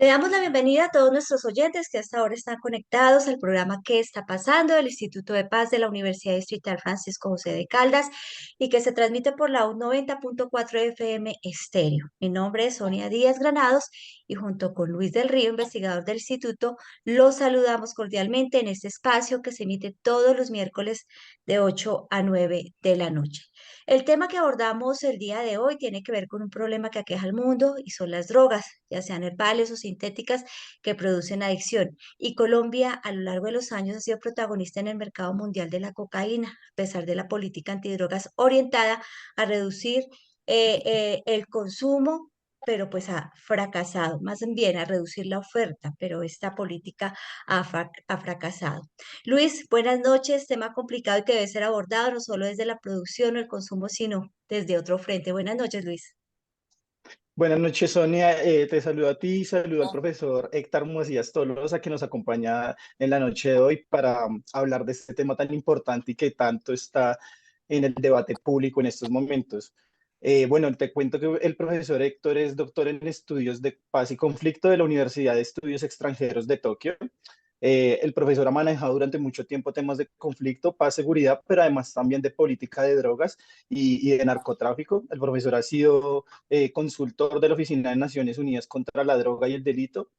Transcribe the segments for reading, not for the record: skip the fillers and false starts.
Le damos la bienvenida a todos nuestros oyentes que hasta ahora están conectados al programa ¿Qué está pasando? Del Instituto de Paz de la Universidad Distrital Francisco José de Caldas y que se transmite por la U 90.4 FM Estéreo. Mi nombre es Sonia Díaz Granados y junto con Luis del Río, investigador del instituto, los saludamos cordialmente en este espacio que se emite todos los miércoles de 8 a 9 de la noche. El tema que abordamos el día de hoy tiene que ver con un problema que aqueja al mundo y son las drogas, ya sean herbales o sintéticas, que producen adicción. Y Colombia a lo largo de los años ha sido protagonista en el mercado mundial de la cocaína, a pesar de la política antidrogas orientada a reducir el consumo, pero pues ha fracasado, más bien a reducir la oferta, pero esta política ha fracasado. Luis, buenas noches. Tema complicado y que debe ser abordado no solo desde la producción o el consumo, sino desde otro frente. Buenas noches, Luis. Buenas noches, Sonia. Te saludo a ti y saludo al profesor Héctor Macías Tolosa, que nos acompaña en la noche de hoy para hablar de este tema tan importante y que tanto está en el debate público en estos momentos. Bueno, te cuento que el profesor Héctor es doctor en estudios de paz y conflicto de la Universidad de Estudios Extranjeros de Tokio. El profesor ha manejado durante mucho tiempo temas de conflicto, paz, seguridad, pero además también de política de drogas y de narcotráfico. El profesor ha sido consultor de la Oficina de Naciones Unidas contra la Droga y el Delito,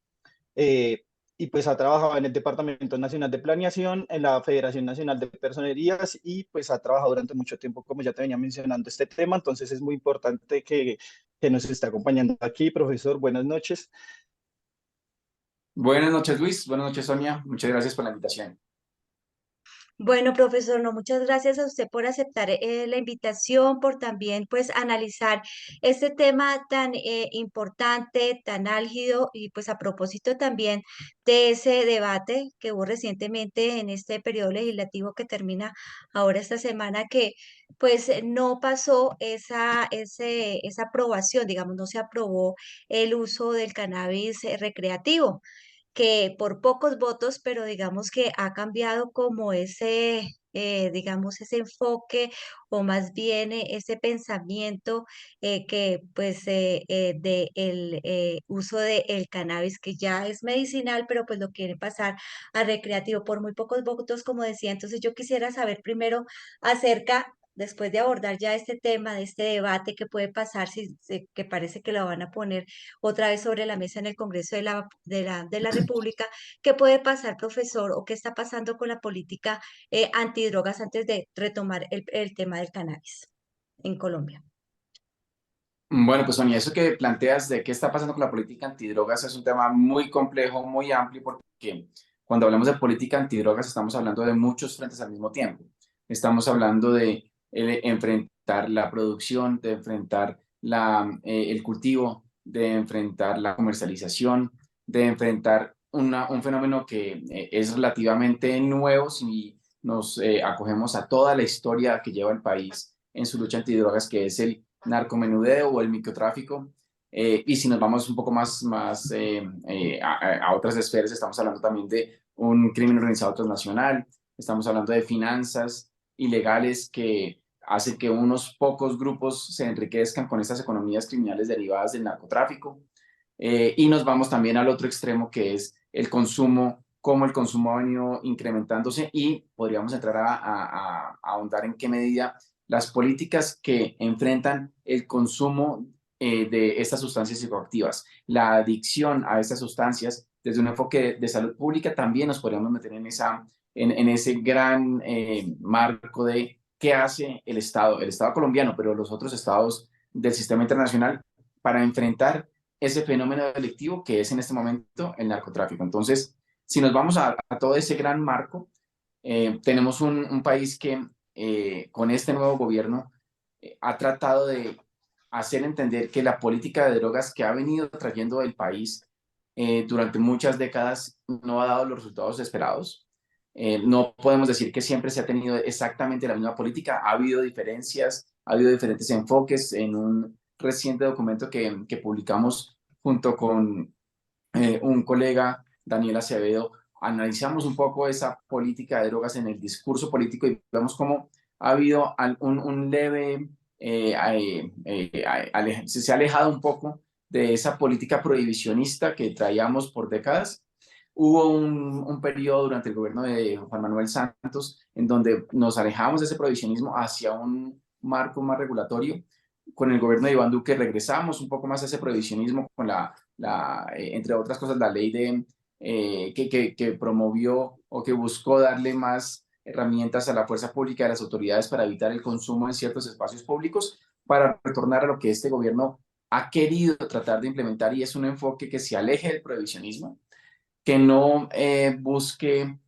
eh, y pues ha trabajado en el Departamento Nacional de Planeación, en la Federación Nacional de Personerías y pues ha trabajado durante mucho tiempo, como ya te venía mencionando, este tema. Entonces es muy importante que nos esté acompañando aquí, profesor. Buenas noches. Buenas noches, Luis. Buenas noches, Sonia. Muchas gracias por la invitación. Bueno, profesor, no, muchas gracias a usted por aceptar la invitación, por también pues analizar este tema tan importante, tan álgido y pues a propósito también de ese debate que hubo recientemente en este periodo legislativo que termina ahora esta semana, que pues no pasó esa aprobación, digamos, no se aprobó el uso del cannabis recreativo, que por pocos votos, pero digamos que ha cambiado como digamos, ese enfoque o más bien ese pensamiento que pues de el uso del cannabis que ya es medicinal, pero pues lo quiere pasar a recreativo por muy pocos votos, como decía. Entonces yo quisiera saber primero acerca, después de abordar ya este tema, de este debate que puede pasar, que parece que lo van a poner otra vez sobre la mesa en el Congreso de la República. ¿Qué puede pasar, profesor, o qué está pasando con la política antidrogas antes de retomar el tema del cannabis en Colombia? Bueno, pues Sonia, eso que planteas de qué está pasando con la política antidrogas es un tema muy complejo, muy amplio, porque cuando hablamos de política antidrogas estamos hablando de muchos frentes al mismo tiempo. Estamos hablando de enfrentar la producción, de enfrentar el cultivo, de enfrentar la comercialización, de enfrentar un fenómeno que es relativamente nuevo si nos acogemos a toda la historia que lleva el país en su lucha antidrogas, que es el narcomenudeo o el microtráfico. Y si nos vamos un poco más a otras esferas, estamos hablando también de un crimen organizado transnacional, estamos hablando de finanzas ilegales que hacen que unos pocos grupos se enriquezcan con estas economías criminales derivadas del narcotráfico. Y nos vamos también al otro extremo, que es el consumo, cómo el consumo ha venido incrementándose, y podríamos entrar a ahondar en qué medida las políticas que enfrentan el consumo de estas sustancias psicoactivas, la adicción a estas sustancias, desde un enfoque de salud pública, también nos podríamos meter en ese gran marco de qué hace el Estado colombiano, pero los otros estados del sistema internacional para enfrentar ese fenómeno delictivo que es en este momento el narcotráfico. Entonces, si nos vamos a todo ese gran marco, tenemos un país que con este nuevo gobierno ha tratado de hacer entender que la política de drogas que ha venido trayendo el país durante muchas décadas no ha dado los resultados esperados. No podemos decir que siempre se ha tenido exactamente la misma política, ha habido diferencias, ha habido diferentes enfoques. En un reciente documento que publicamos junto con un colega, Daniel Acevedo, analizamos un poco esa política de drogas en el discurso político y vemos cómo ha habido un leve, se ha alejado un poco de esa política prohibicionista que traíamos por décadas. Hubo un periodo durante el gobierno de Juan Manuel Santos en donde nos alejamos de ese prohibicionismo hacia un marco más regulatorio. Con el gobierno de Iván Duque regresamos un poco más a ese prohibicionismo con entre otras cosas, la ley que promovió o que buscó darle más herramientas a la fuerza pública de las autoridades para evitar el consumo en ciertos espacios públicos, para retornar a lo que este gobierno ha querido tratar de implementar, y es un enfoque que se aleje del prohibicionismo, que no busque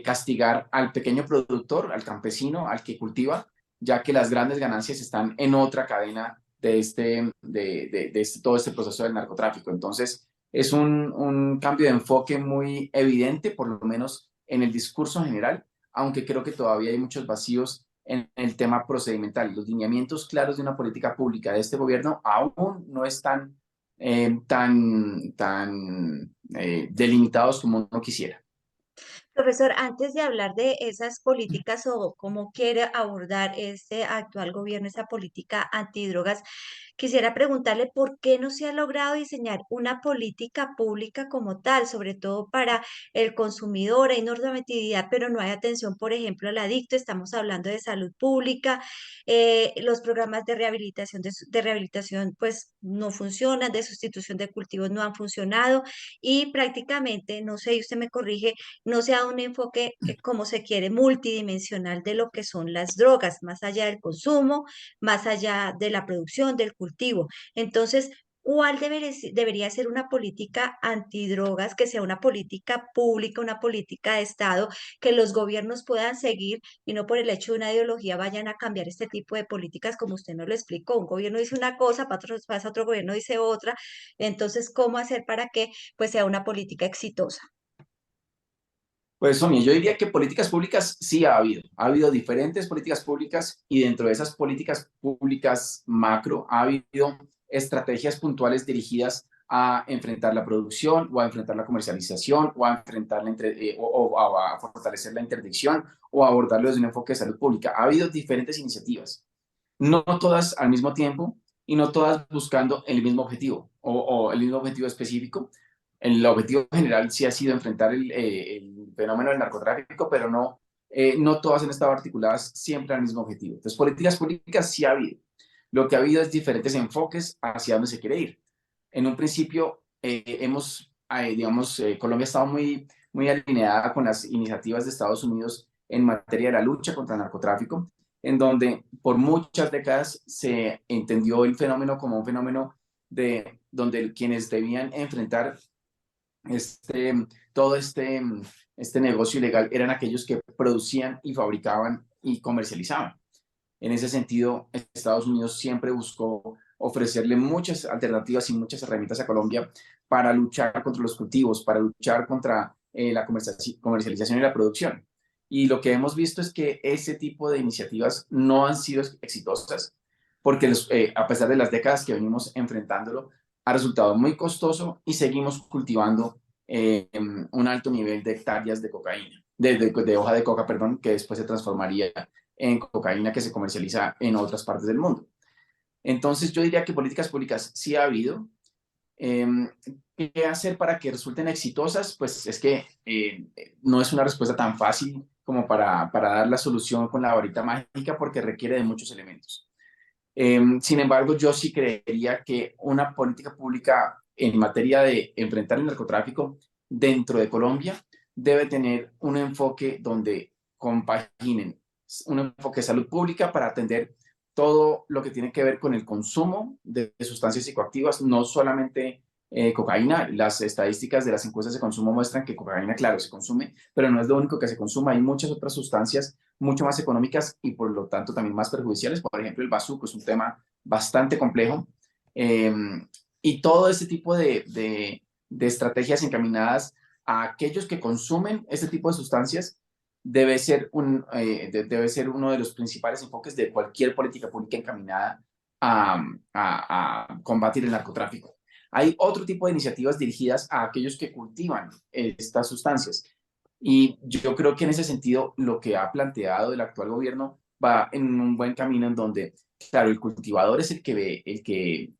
castigar al pequeño productor, al campesino, al que cultiva, ya que las grandes ganancias están en otra cadena de todo este proceso del narcotráfico. Entonces, es un cambio de enfoque muy evidente, por lo menos en el discurso general, aunque creo que todavía hay muchos vacíos en el tema procedimental. Los lineamientos claros de una política pública de este gobierno aún no están delimitados como uno quisiera. Profesor, antes de hablar de esas políticas o cómo quiere abordar este actual gobierno, esa política antidrogas, quisiera preguntarle por qué no se ha logrado diseñar una política pública como tal, sobre todo para el consumidor. Hay normatividad, pero no hay atención, por ejemplo, al adicto. Estamos hablando de salud pública. Los programas de rehabilitación pues no funcionan, de sustitución de cultivos no han funcionado y prácticamente, no sé, y usted me corrige, no se ha dado un enfoque como se quiere multidimensional de lo que son las drogas, más allá del consumo, más allá de la producción, del cultivo. Entonces, ¿cuál debería ser una política antidrogas, que sea una política pública, una política de Estado, que los gobiernos puedan seguir y no por el hecho de una ideología vayan a cambiar este tipo de políticas como usted nos lo explicó? Un gobierno dice una cosa, pasa otro gobierno dice otra. Entonces, ¿cómo hacer para que pues sea una política exitosa? Pues Sonia, yo diría que políticas públicas sí ha habido diferentes políticas públicas, y dentro de esas políticas públicas macro ha habido estrategias puntuales dirigidas a enfrentar la producción o a enfrentar la comercialización o a enfrentar o a fortalecer la interdicción o a abordarlo desde un enfoque de salud pública. Ha habido diferentes iniciativas, no todas al mismo tiempo y no todas buscando el mismo objetivo o el mismo objetivo específico. El objetivo general sí ha sido enfrentar el fenómeno del narcotráfico, pero no todas han estado articuladas siempre al mismo objetivo. Entonces, políticas públicas sí ha habido. Lo que ha habido es diferentes enfoques hacia dónde se quiere ir. En un principio, Colombia ha estado muy alineada con las iniciativas de Estados Unidos en materia de la lucha contra el narcotráfico, en donde por muchas décadas se entendió el fenómeno como un fenómeno donde quienes debían enfrentar este, todo este negocio ilegal eran aquellos que producían y fabricaban y comercializaban. En ese sentido, Estados Unidos siempre buscó ofrecerle muchas alternativas y muchas herramientas a Colombia para luchar contra los cultivos, para luchar contra la comercialización y la producción. Y lo que hemos visto es que ese tipo de iniciativas no han sido exitosas, porque a pesar de las décadas que venimos enfrentándolo, ha resultado muy costoso y seguimos cultivando un alto nivel de hectáreas de cocaína, de hoja de coca, perdón, que después se transformaría en cocaína que se comercializa en otras partes del mundo. Entonces yo diría que políticas públicas sí ha habido. ¿Qué hacer para que resulten exitosas? Pues es que no es una respuesta tan fácil como para dar la solución con la varita mágica, porque requiere de muchos elementos. Sin embargo, yo sí creería que una política pública en materia de enfrentar el narcotráfico dentro de Colombia debe tener un enfoque donde compaginen un enfoque de salud pública para atender todo lo que tiene que ver con el consumo de sustancias psicoactivas, no solamente cocaína. Las estadísticas de las encuestas de consumo muestran que cocaína, claro, se consume, pero no es lo único que se consume. Hay muchas otras sustancias mucho más económicas y por lo tanto también más perjudiciales. Por ejemplo, el bazuco es un tema bastante complejo, y todo este tipo de estrategias encaminadas a aquellos que consumen este tipo de sustancias debe ser uno de los principales enfoques de cualquier política pública encaminada a combatir el narcotráfico. Hay otro tipo de iniciativas dirigidas a aquellos que cultivan estas sustancias. Y yo creo que en ese sentido lo que ha planteado el actual gobierno va en un buen camino, en donde, claro, el cultivador es el que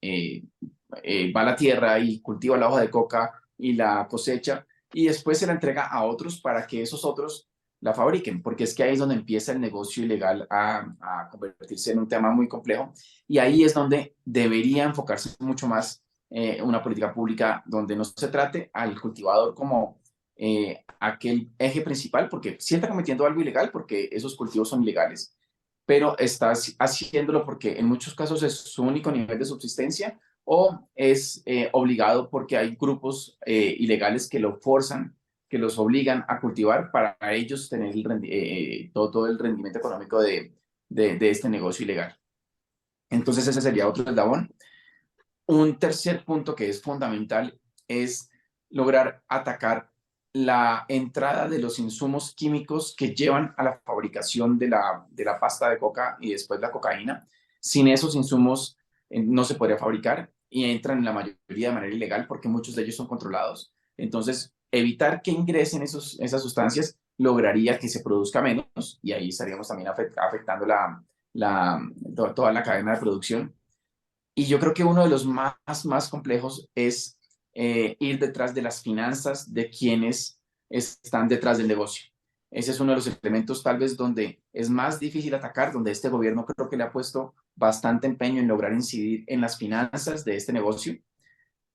va a la tierra y cultiva la hoja de coca y la cosecha, y después se la entrega a otros para que esos otros la fabriquen, porque es que ahí es donde empieza el negocio ilegal a convertirse en un tema muy complejo, y ahí es donde debería enfocarse mucho más una política pública donde no se trate al cultivador como aquel eje principal, porque sí está cometiendo algo ilegal, porque esos cultivos son ilegales, pero está haciéndolo porque en muchos casos es su único nivel de subsistencia o es obligado porque hay grupos ilegales que lo forzan, que los obligan a cultivar para ellos tener todo el rendimiento económico de este negocio ilegal. Entonces ese sería otro eslabón. Un tercer punto que es fundamental es lograr atacar la entrada de los insumos químicos que llevan a la fabricación de la pasta de coca y después la cocaína. Sin esos insumos no se podría fabricar y entran en la mayoría de manera ilegal porque muchos de ellos son controlados. Entonces, evitar que ingresen esas sustancias lograría que se produzca menos y ahí estaríamos también afectando toda la cadena de producción. Y yo creo que uno de los más complejos es ir detrás de las finanzas de quienes están detrás del negocio. Ese es uno de los elementos tal vez donde es más difícil atacar, donde este gobierno creo que le ha puesto bastante empeño en lograr incidir en las finanzas de este negocio.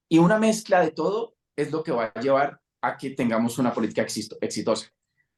Y una mezcla de todo es lo que va a llevar a que tengamos una política exitosa.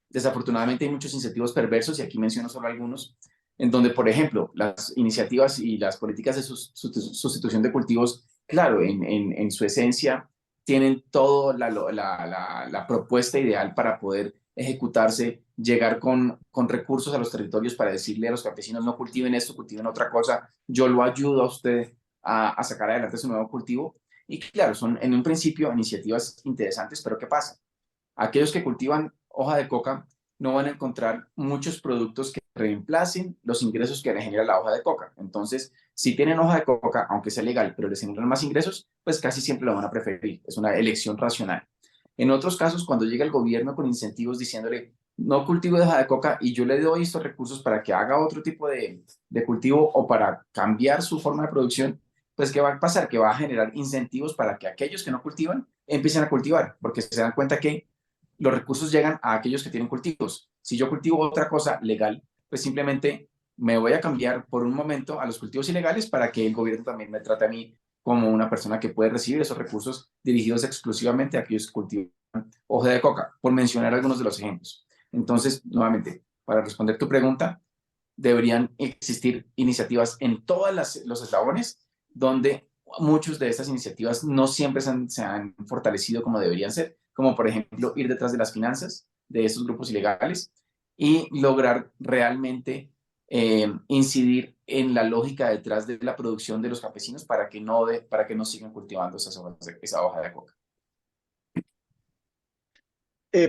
Desafortunadamente hay muchos incentivos perversos, y aquí menciono solo algunos, en donde, por ejemplo, las iniciativas y las políticas de sustitución de cultivos, claro, en su esencia, tienen toda la propuesta ideal para poder ejecutarse, llegar con recursos a los territorios para decirle a los campesinos, no cultiven esto, cultiven otra cosa, yo lo ayudo a usted a sacar adelante su nuevo cultivo. Y claro, son en un principio iniciativas interesantes, pero ¿qué pasa? Aquellos que cultivan hoja de coca no van a encontrar muchos productos que reemplacen los ingresos que le genera la hoja de coca. Entonces, si tienen hoja de coca, aunque sea legal, pero les generan más ingresos, pues casi siempre lo van a preferir. Es una elección racional. En otros casos, cuando llega el gobierno con incentivos diciéndole, no cultivo de hoja de coca y yo le doy estos recursos para que haga otro tipo de cultivo o para cambiar su forma de producción, pues ¿qué va a pasar? Que va a generar incentivos para que aquellos que no cultivan empiecen a cultivar, porque se dan cuenta que los recursos llegan a aquellos que tienen cultivos. Si yo cultivo otra cosa legal, pues simplemente me voy a cambiar por un momento a los cultivos ilegales para que el gobierno también me trate a mí como una persona que puede recibir esos recursos dirigidos exclusivamente a aquellos que cultivan hoja de coca, por mencionar algunos de los ejemplos. Entonces, nuevamente, para responder tu pregunta, deberían existir iniciativas en todos los eslabones donde muchas de estas iniciativas no siempre se han fortalecido como deberían ser, como por ejemplo ir detrás de las finanzas de estos grupos ilegales y lograr realmente incidir en la lógica detrás de la producción de los campesinos para que no sigan cultivando esa hoja de coca.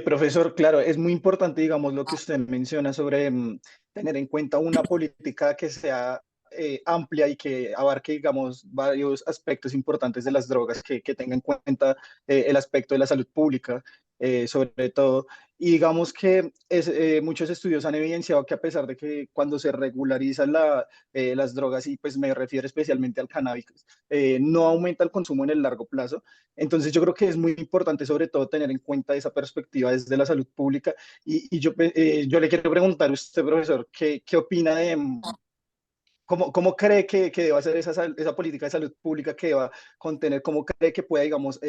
Profesor, claro, es muy importante, digamos, lo que usted menciona sobre tener en cuenta una política que sea amplia y que abarque, digamos, varios aspectos importantes de las drogas, que tenga en cuenta el aspecto de la salud pública, sobre todo. Y digamos que muchos estudios han evidenciado que a pesar de que cuando se regularizan las drogas, y pues me refiero especialmente al cannabis, no aumenta el consumo en el largo plazo. Entonces yo creo que es muy importante sobre todo tener en cuenta esa perspectiva desde la salud pública y yo le quiero preguntar a usted, profesor, ¿qué opina de cómo cree que deba ser esa política de salud pública que va a contener, cómo cree que pueda, digamos,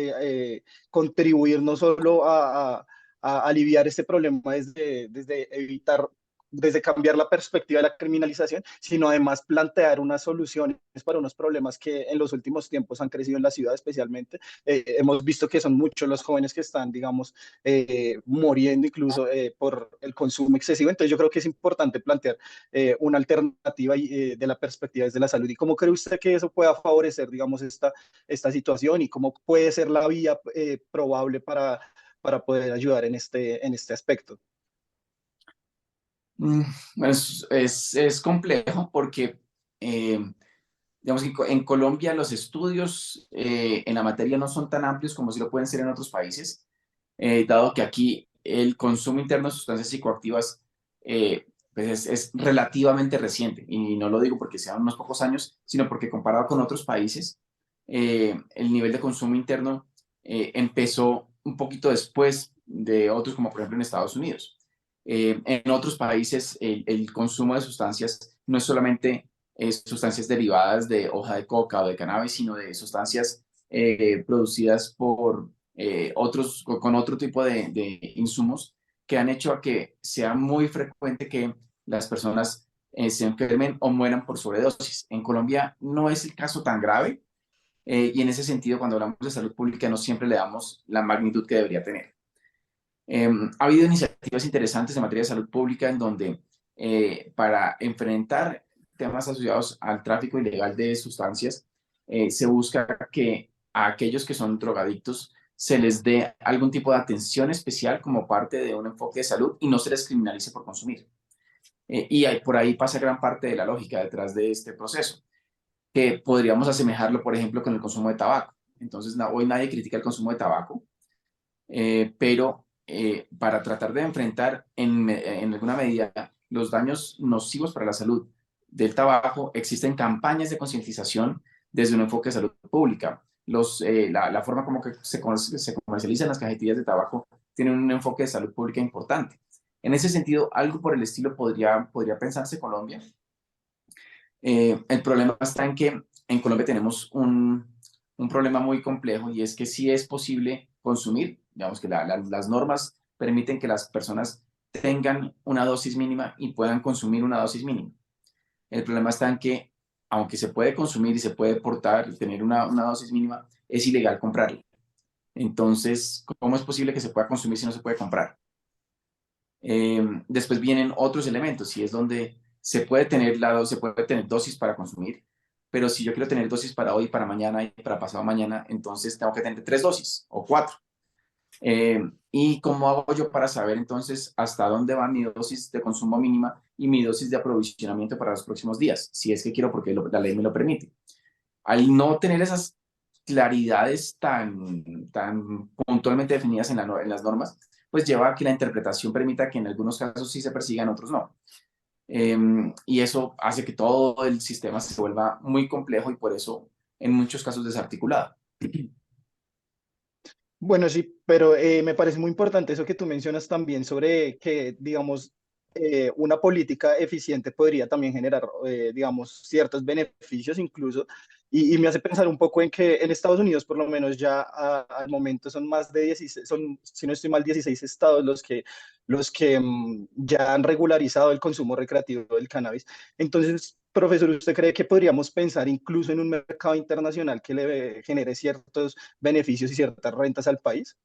contribuir no solo a aliviar este problema desde evitar, desde cambiar la perspectiva de la criminalización, sino además plantear unas soluciones para unos problemas que en los últimos tiempos han crecido en la ciudad especialmente. Hemos visto que son muchos los jóvenes que están, digamos, muriendo incluso por el consumo excesivo. Entonces yo creo que es importante plantear una alternativa de la perspectiva desde la salud. ¿Y cómo cree usted que eso pueda favorecer, digamos, esta situación y cómo puede ser la vía probable para poder ayudar en este aspecto? Es complejo porque, digamos que en Colombia los estudios en la materia no son tan amplios como si lo pueden ser en otros países, dado que aquí el consumo interno de sustancias psicoactivas pues es relativamente reciente. Y no lo digo porque sean unos pocos años, sino porque comparado con otros países, el nivel de consumo interno empezó un poquito después de otros, como por ejemplo en Estados Unidos. En otros países el consumo de sustancias no es solamente sustancias derivadas de hoja de coca o de cannabis, sino de sustancias producidas por con otro tipo de insumos que han hecho a que sea muy frecuente que las personas se enfermen o mueran por sobredosis. En Colombia no es el caso tan grave, y en ese sentido, cuando hablamos de salud pública, no siempre le damos la magnitud que debería tener. Ha habido iniciativas interesantes en materia de salud pública en donde para enfrentar temas asociados al tráfico ilegal de sustancias, se busca que a aquellos que son drogadictos se les dé algún tipo de atención especial como parte de un enfoque de salud y no se les criminalice por consumir. Por ahí pasa gran parte de la lógica detrás de este proceso, que podríamos asemejarlo, por ejemplo, con el consumo de tabaco. Entonces, hoy nadie critica el consumo de tabaco, pero para tratar de enfrentar en alguna medida los daños nocivos para la salud del tabaco, existen campañas de concientización desde un enfoque de salud pública. La forma como que se comercializan las cajetillas de tabaco tiene un enfoque de salud pública importante. En ese sentido, algo por el estilo podría pensarse Colombia. El problema está en que en Colombia tenemos un problema muy complejo, y es que sí es posible consumir, digamos que las normas permiten que las personas tengan una dosis mínima y puedan consumir una dosis mínima. El problema está en que, aunque se puede consumir y se puede portar, tener una dosis mínima, es ilegal comprarla. Entonces, ¿cómo es posible que se pueda consumir si no se puede comprar? Después vienen otros elementos, y es donde se puede tener dosis para consumir, pero si yo quiero tener dosis para hoy, para mañana y para pasado mañana, entonces tengo que tener 3 dosis o 4. ¿Y cómo hago yo para saber entonces hasta dónde va mi dosis de consumo mínima y mi dosis de aprovisionamiento para los próximos días? Si es que quiero, porque la ley me lo permite. Al no tener esas claridades tan puntualmente definidas en las normas, pues lleva a que la interpretación permita que en algunos casos sí se persigan, otros no. Y eso hace que todo el sistema se vuelva muy complejo y por eso en muchos casos desarticulado. Bueno, sí, pero me parece muy importante eso que tú mencionas también sobre que, digamos, una política eficiente podría también generar, digamos, ciertos beneficios incluso, y me hace pensar un poco en que en Estados Unidos, por lo menos ya al momento son más de 16, son, si no estoy mal, 16 estados los que ya han regularizado el consumo recreativo del cannabis. Entonces, profesor, ¿usted cree que podríamos pensar incluso en un mercado internacional que le genere ciertos beneficios y ciertas rentas al país?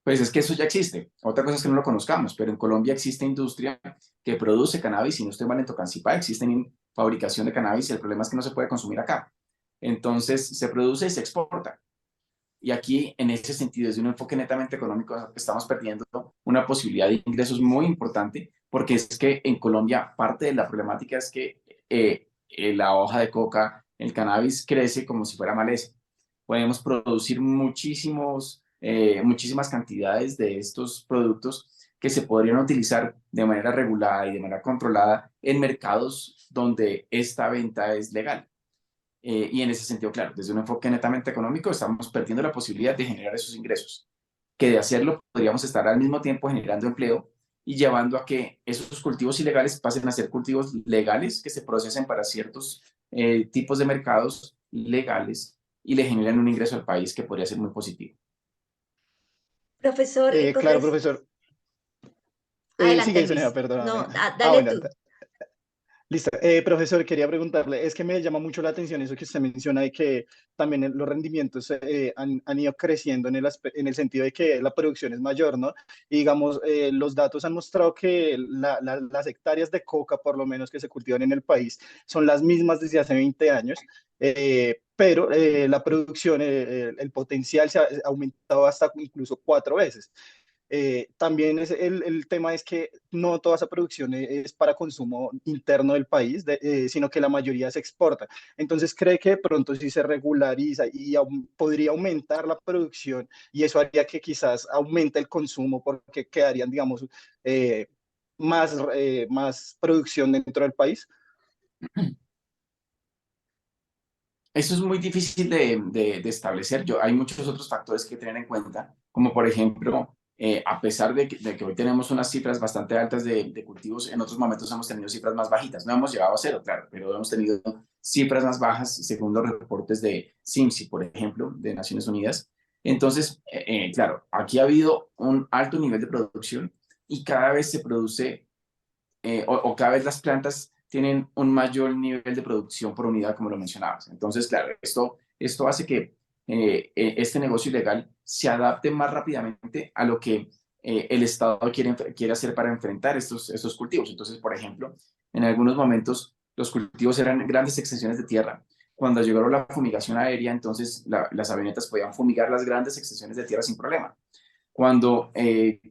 Pues es que eso ya existe. Otra cosa es que no lo conozcamos, pero en Colombia existe industria que produce cannabis, y no estoy mal, en Tocancipá existen fabricación de cannabis, y el problema es que no se puede consumir acá. Entonces se produce y se exporta. Y aquí, en ese sentido, desde un enfoque netamente económico, estamos perdiendo una posibilidad de ingresos muy importante, porque es que en Colombia parte de la problemática es que la hoja de coca, el cannabis, crece como si fuera maleza. Podemos producir muchísimas cantidades de estos productos que se podrían utilizar de manera regulada y de manera controlada en mercados donde esta venta es legal. Y en ese sentido, claro, desde un enfoque netamente económico, estamos perdiendo la posibilidad de generar esos ingresos, que de hacerlo podríamos estar al mismo tiempo generando empleo y llevando a que esos cultivos ilegales pasen a ser cultivos legales que se procesen para ciertos tipos de mercados legales y le generan un ingreso al país que podría ser muy positivo. Profesor, Claro, profesor. adelante, Sigue, Sonia, Luis. perdóname. No, dale Bueno, tú. listo. Profesor, quería preguntarle, es que me llama mucho la atención eso que usted menciona de que también los rendimientos han ido creciendo en en el sentido de que la producción es mayor, ¿no? Y digamos, los datos han mostrado que las hectáreas de coca, por lo menos que se cultivan en el país, son las mismas desde hace 20 años, pero la producción, el potencial se ha aumentado hasta incluso 4 veces. También el tema es que no toda esa producción es para consumo interno del país, sino que la mayoría se exporta. Entonces, ¿cree que de pronto si se regulariza y podría aumentar la producción y eso haría que quizás aumente el consumo porque quedarían, digamos, eh, más producción dentro del país? Eso es muy difícil de establecer. Hay muchos otros factores que tener en cuenta, como por ejemplo, a pesar de que hoy tenemos unas cifras bastante altas de cultivos, en otros momentos hemos tenido cifras más bajitas. No hemos llegado a cero, claro, pero hemos tenido cifras más bajas según los reportes de SIMSI, por ejemplo, de Naciones Unidas. Entonces, claro, aquí ha habido un alto nivel de producción y cada vez se produce o cada vez las plantas tienen un mayor nivel de producción por unidad, como lo mencionabas. Entonces, claro, esto hace que este negocio ilegal se adapte más rápidamente a lo que el Estado quiere hacer para enfrentar estos cultivos. Entonces, por ejemplo, en algunos momentos los cultivos eran grandes extensiones de tierra. Cuando llegó la fumigación aérea, entonces las avionetas podían fumigar las grandes extensiones de tierra sin problema. Cuando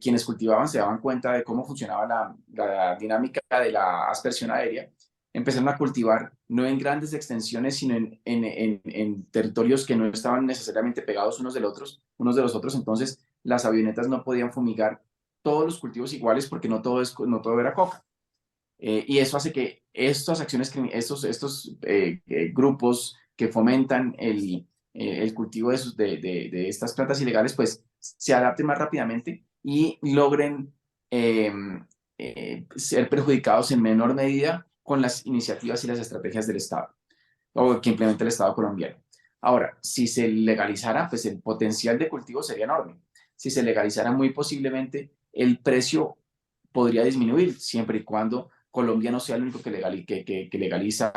quienes cultivaban se daban cuenta de cómo funcionaba la dinámica de la aspersión aérea, empezaron a cultivar no en grandes extensiones, sino en territorios que no estaban necesariamente pegados unos de los otros. Entonces, las avionetas no podían fumigar todos los cultivos iguales porque no todo era coca. Y eso hace que estas acciones, estos grupos que fomentan el cultivo de estas plantas ilegales, pues se adapten más rápidamente y logren eh, ser perjudicados en menor medida con las iniciativas y las estrategias del Estado o que implementa el Estado colombiano. Ahora, si se legalizara, pues el potencial de cultivo sería enorme. Si se legalizara, muy posiblemente el precio podría disminuir siempre y cuando Colombia no sea el único que legaliza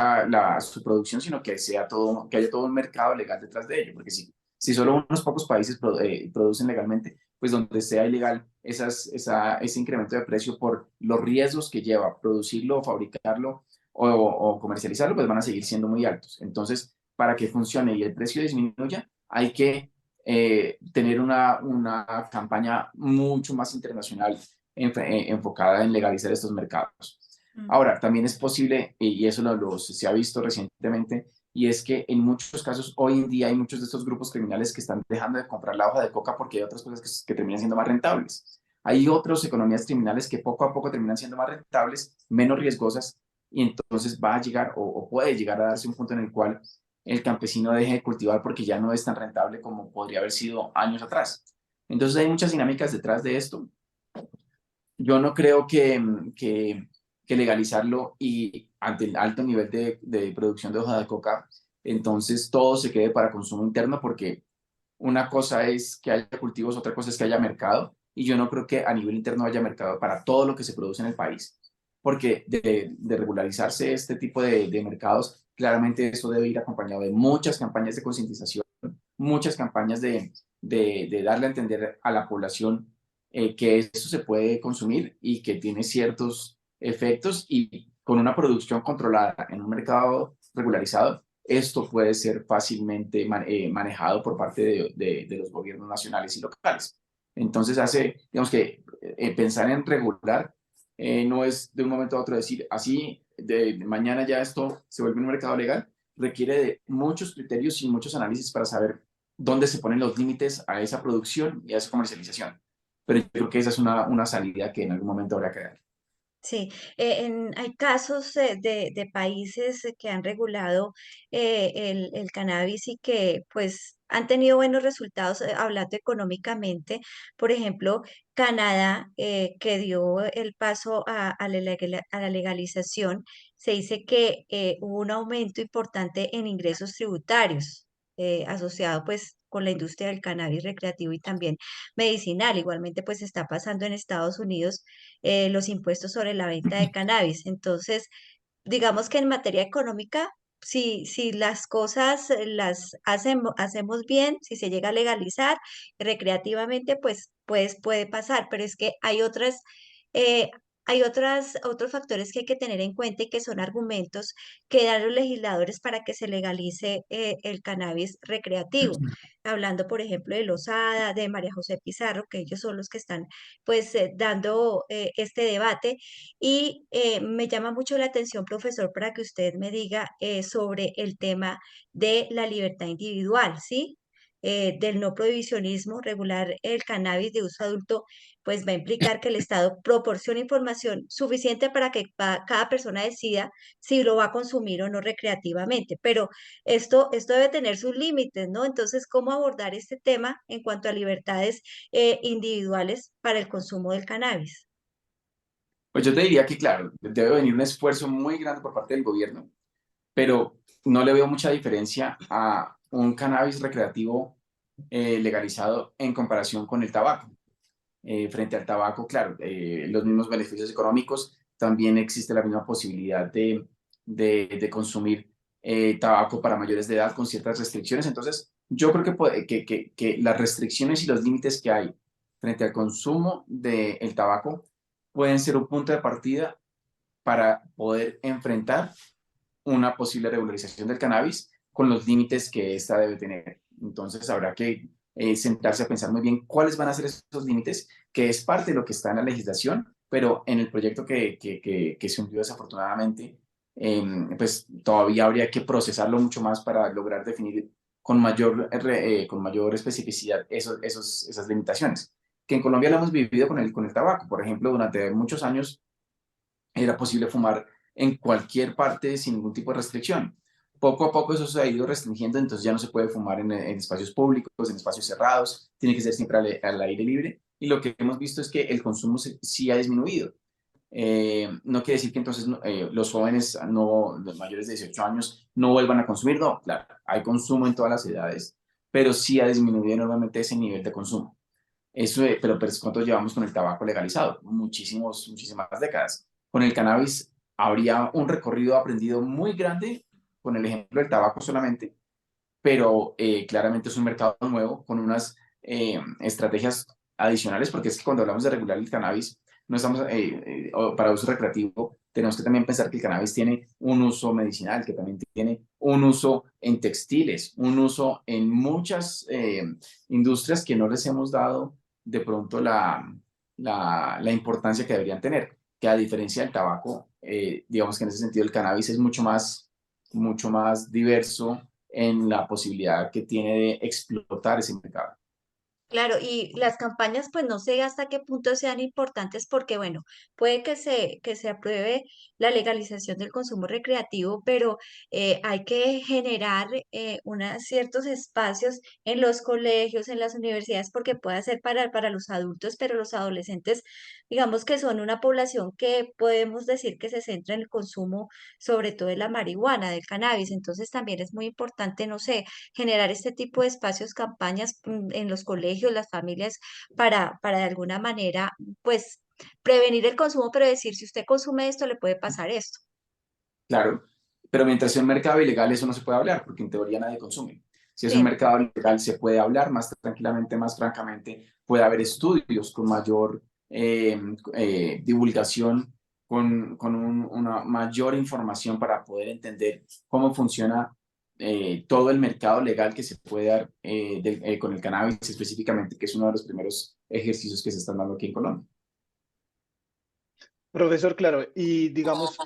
su producción, sino que haya todo un mercado legal detrás de ello. Porque si solo unos pocos países producen legalmente, pues donde sea ilegal, ese incremento de precio por los riesgos que lleva producirlo, fabricarlo o comercializarlo, pues van a seguir siendo muy altos. Entonces, para que funcione y el precio disminuya, hay que tener una campaña mucho más internacional enfocada en legalizar estos mercados. Mm. Ahora, también es posible, y eso se ha visto recientemente, y es que en muchos casos hoy en día hay muchos de estos grupos criminales que están dejando de comprar la hoja de coca porque hay otras cosas que terminan siendo más rentables. Hay otras economías criminales que poco a poco terminan siendo más rentables, menos riesgosas, y entonces va a llegar o puede llegar a darse un punto en el cual el campesino deje de cultivar porque ya no es tan rentable como podría haber sido años atrás. Entonces hay muchas dinámicas detrás de esto. Yo no creo que legalizarlo y ante el alto nivel de producción de hoja de coca, entonces todo se quede para consumo interno porque una cosa es que haya cultivos, otra cosa es que haya mercado y yo no creo que a nivel interno haya mercado para todo lo que se produce en el país, porque de regularizarse este tipo de mercados, claramente eso debe ir acompañado de muchas campañas de concientización, muchas campañas de darle a entender a la población que eso se puede consumir y que tiene ciertos efectos y con una producción controlada en un mercado regularizado, esto puede ser fácilmente manejado por parte de los gobiernos nacionales y locales. Entonces digamos que pensar en regular no es de un momento a otro decir, así de mañana ya esto se vuelve un mercado legal, requiere de muchos criterios y muchos análisis para saber dónde se ponen los límites a esa producción y a esa comercialización. Pero yo creo que esa es una salida que en algún momento habrá que dar. Sí, hay casos de países que han regulado el cannabis y que pues han tenido buenos resultados hablando económicamente. Por ejemplo, Canadá, que dio el paso a la legalización, se dice que hubo un aumento importante en ingresos tributarios asociado pues con la industria del cannabis recreativo y también medicinal. Igualmente pues está pasando en Estados Unidos los impuestos sobre la venta de cannabis. Entonces, digamos que en materia económica, si las cosas hacemos bien, si se llega a legalizar recreativamente, pues puede pasar, pero es que eh, otros factores que hay que tener en cuenta y que son argumentos que dan los legisladores para que se legalice el cannabis recreativo. Hablando, por ejemplo, de Lozada, de María José Pizarro, que ellos son los que están pues dando este debate. Y me llama mucho la atención, profesor, para que usted me diga sobre el tema de la libertad individual, ¿sí? del no prohibicionismo, regular el cannabis de uso adulto, pues va a implicar que el Estado proporcione información suficiente para que cada persona decida si lo va a consumir o no recreativamente. Pero esto debe tener sus límites, ¿no? Entonces, ¿cómo abordar este tema en cuanto a libertades individuales para el consumo del cannabis? Pues yo te diría que, claro, debe venir un esfuerzo muy grande por parte del gobierno, pero no le veo mucha diferencia a un cannabis recreativo legalizado en comparación con el tabaco. Frente al tabaco, claro, los mismos beneficios económicos, también existe la misma posibilidad de consumir tabaco para mayores de edad con ciertas restricciones. Entonces, yo creo que las restricciones y los límites que hay frente al consumo del tabaco pueden ser un punto de partida para poder enfrentar una posible regularización del cannabis con los límites que ésta debe tener. Entonces habrá que sentarse a pensar muy bien cuáles van a ser esos límites, que es parte de lo que está en la legislación, pero en el proyecto que se hundió desafortunadamente, pues todavía habría que procesarlo mucho más para lograr definir con mayor especificidad esas limitaciones. Que en Colombia lo hemos vivido con el tabaco. Por ejemplo, durante muchos años era posible fumar en cualquier parte sin ningún tipo de restricción. Poco a poco eso se ha ido restringiendo, entonces ya no se puede fumar en espacios públicos, en espacios cerrados, tiene que ser siempre al aire libre. Y lo que hemos visto es que el consumo sí ha disminuido. No quiere decir que entonces los jóvenes los mayores de 18 años no vuelvan a consumir, no, claro, hay consumo en todas las edades, pero sí ha disminuido enormemente ese nivel de consumo. Eso, pero ¿cuánto llevamos con el tabaco legalizado? Muchísimas décadas. Con el cannabis habría un recorrido aprendido muy grande con el ejemplo del tabaco solamente, pero claramente es un mercado nuevo con unas estrategias adicionales, porque es que cuando hablamos de regular el cannabis, no estamos para uso recreativo, tenemos que también pensar que el cannabis tiene un uso medicinal, que también tiene un uso en textiles, un uso en muchas industrias que no les hemos dado de pronto la importancia que deberían tener, que a diferencia del tabaco, digamos que en ese sentido el cannabis es mucho más diverso en la posibilidad que tiene de explotar ese mercado. Claro, y las campañas, pues no sé hasta qué punto sean importantes porque, bueno, puede que se apruebe la legalización del consumo recreativo, pero hay que generar ciertos espacios en los colegios, en las universidades, porque puede ser para los adultos, pero los adolescentes, digamos que son una población que podemos decir que se centra en el consumo, sobre todo de la marihuana, del cannabis. Entonces también es muy importante, no sé, generar este tipo de espacios, campañas en los colegios, las familias, para de alguna manera, pues, prevenir el consumo, pero decir, si usted consume esto, le puede pasar esto. Claro, pero mientras sea un mercado ilegal eso no se puede hablar, porque en teoría nadie consume. Si es un Sí. mercado legal se puede hablar más tranquilamente, más francamente, puede haber estudios con mayor divulgación, con una mayor información para poder entender cómo funciona todo el mercado legal que se puede dar con el cannabis específicamente, que es uno de los primeros ejercicios que se están dando aquí en Colombia. Profesor, claro, y digamos,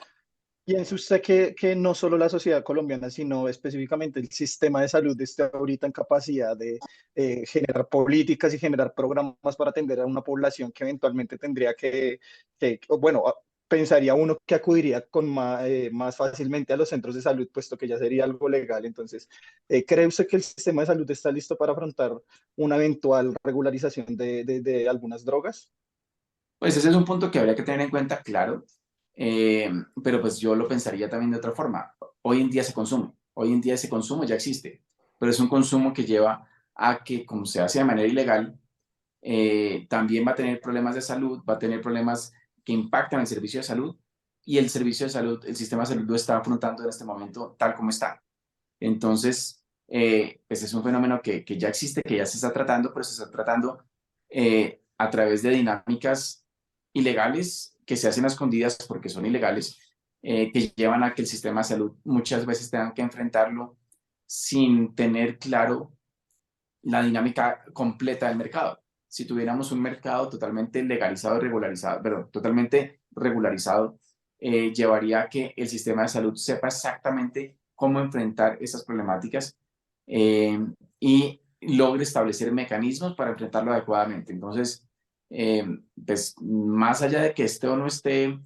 piensa usted que no solo la sociedad colombiana, sino específicamente el sistema de salud esté ahorita en capacidad de generar políticas y generar programas para atender a una población que eventualmente tendría o bueno, pensaría uno que acudiría con más fácilmente a los centros de salud, puesto que ya sería algo legal. Entonces, ¿cree usted que el sistema de salud está listo para afrontar una eventual regularización de algunas drogas? Pues ese es un punto que habría que tener en cuenta, claro, pero pues yo lo pensaría también de otra forma. Hoy en día se consume, hoy en día ese consumo ya existe, pero es un consumo que lleva a que, como se hace de manera ilegal, también va a tener problemas de salud, va a tener problemas que impactan el servicio de salud y el servicio de salud, el sistema de salud lo está afrontando en este momento tal como está. Entonces, pues es un fenómeno que ya existe, que ya se está tratando, pero se está tratando a través de dinámicas ilegales que se hacen a escondidas porque son ilegales, que llevan a que el sistema de salud muchas veces tengan que enfrentarlo sin tener claro la dinámica completa del mercado. Si tuviéramos un mercado totalmente legalizado y regularizado, perdón, totalmente regularizado, llevaría a que el sistema de salud sepa exactamente cómo enfrentar esas problemáticas eh, y logre establecer mecanismos para enfrentarlo adecuadamente. Entonces, pues más allá de que esté o no esté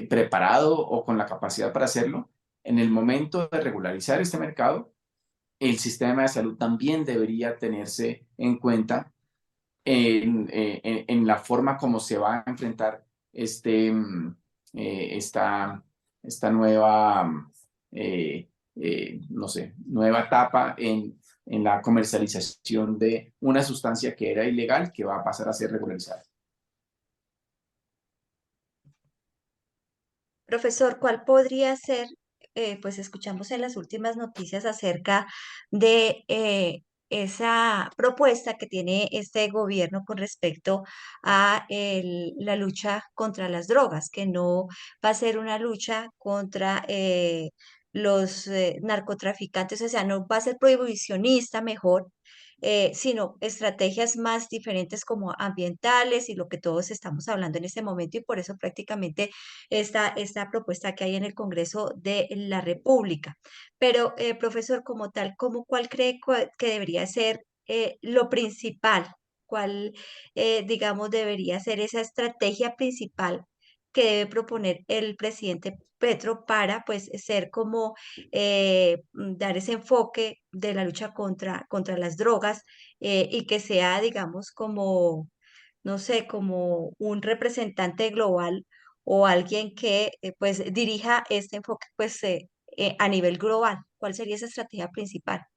preparado o con la capacidad para hacerlo, en el momento de regularizar este mercado, el sistema de salud también debería tenerse en cuenta en la forma como se va a enfrentar este, esta nueva, no sé, nueva etapa en la comercialización de una sustancia que era ilegal que va a pasar a ser regularizada. Profesor, ¿cuál podría ser? Pues escuchamos en las últimas noticias acerca de esa propuesta que tiene este gobierno con respecto a la lucha contra las drogas, que no va a ser una lucha contra los narcotraficantes, o sea, no va a ser prohibicionista mejor, sino estrategias más diferentes como ambientales y lo que todos estamos hablando en este momento y por eso prácticamente esta propuesta que hay en el Congreso de la República. Pero, profesor, como tal, ¿cuál cree que debería ser lo principal? ¿Cuál, digamos, debería ser esa estrategia principal que debe proponer el presidente Petro para, pues, ser como dar ese enfoque de la lucha contra las drogas y que sea, digamos, como no sé, como un representante global o alguien que pues dirija este enfoque pues a nivel global? ¿Cuál sería esa estrategia principal?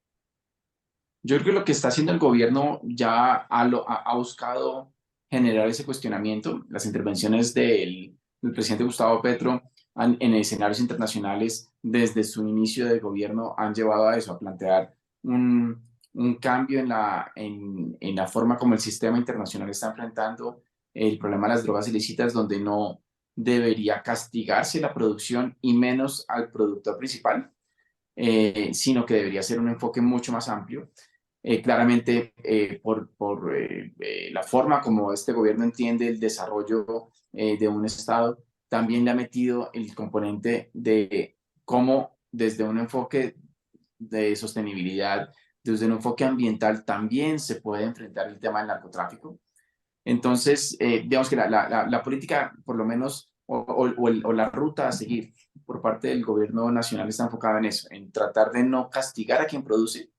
Yo creo que lo que está haciendo el gobierno ya ha buscado generar ese cuestionamiento. Las intervenciones del presidente Gustavo Petro en escenarios internacionales desde su inicio de gobierno han llevado a eso, a plantear un cambio en la forma como el sistema internacional está enfrentando el problema de las drogas ilícitas, donde no debería castigarse la producción y menos al productor principal, sino que debería ser un enfoque mucho más amplio. Claramente, por la forma como este gobierno entiende el desarrollo de un Estado, también le ha metido el componente de cómo desde un enfoque de sostenibilidad, desde un enfoque ambiental, también se puede enfrentar el tema del narcotráfico. Entonces, digamos que la política, por lo menos, o la ruta a seguir por parte del gobierno nacional está enfocada en eso, en tratar de no castigar a quien produce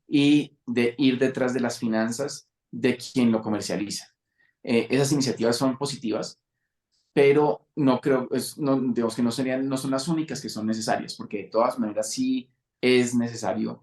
y de ir detrás de las finanzas de quien lo comercializa. Esas iniciativas son positivas, pero no creo, no, digamos que no son las únicas que son necesarias, porque de todas maneras sí es necesario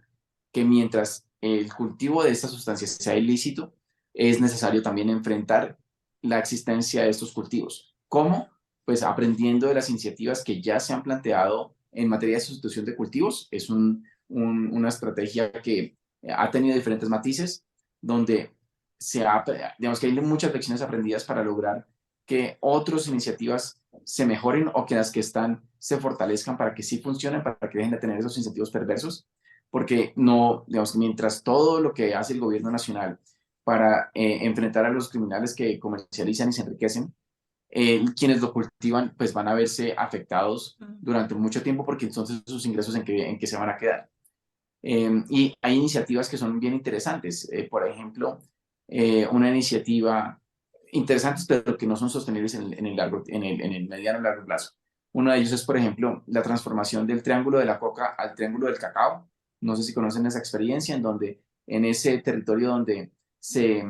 que mientras el cultivo de estas sustancias sea ilícito, es necesario también enfrentar la existencia de estos cultivos. ¿Cómo? Pues aprendiendo de las iniciativas que ya se han planteado en materia de sustitución de cultivos. Es una estrategia que ha tenido diferentes matices, donde digamos que hay muchas lecciones aprendidas para lograr que otras iniciativas se mejoren o que las que están se fortalezcan para que sí funcionen, para que dejen de tener esos incentivos perversos, porque no, digamos, mientras todo lo que hace el gobierno nacional para enfrentar a los criminales que comercializan y se enriquecen, quienes lo cultivan pues van a verse afectados Mm. durante mucho tiempo porque entonces sus ingresos en qué se van a quedar. Y hay iniciativas que son bien interesantes. Por ejemplo, una iniciativa interesantes, pero que no son sostenibles en el mediano y largo plazo. Uno de ellos es, por ejemplo, la transformación del triángulo de la coca al triángulo del cacao. No sé si conocen esa experiencia, en donde en ese territorio donde se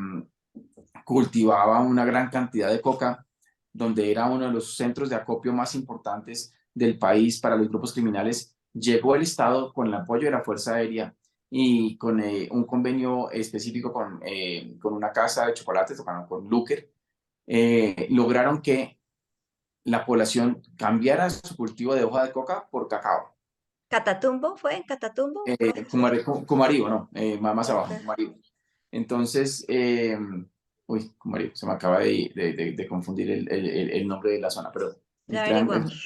cultivaba una gran cantidad de coca, donde era uno de los centros de acopio más importantes del país para los grupos criminales, llegó el Estado con el apoyo de la Fuerza Aérea y con un convenio específico con una casa de chocolates, con Luker, lograron que la población cambiara su cultivo de hoja de coca por cacao. ¿Catatumbo fue? ¿En Catatumbo, profesor? Cumaribo, no, más Ok, abajo, Cumaribo. Entonces, Cumaribo, se me acaba de confundir el nombre de la zona, pero ya el, averiguamos.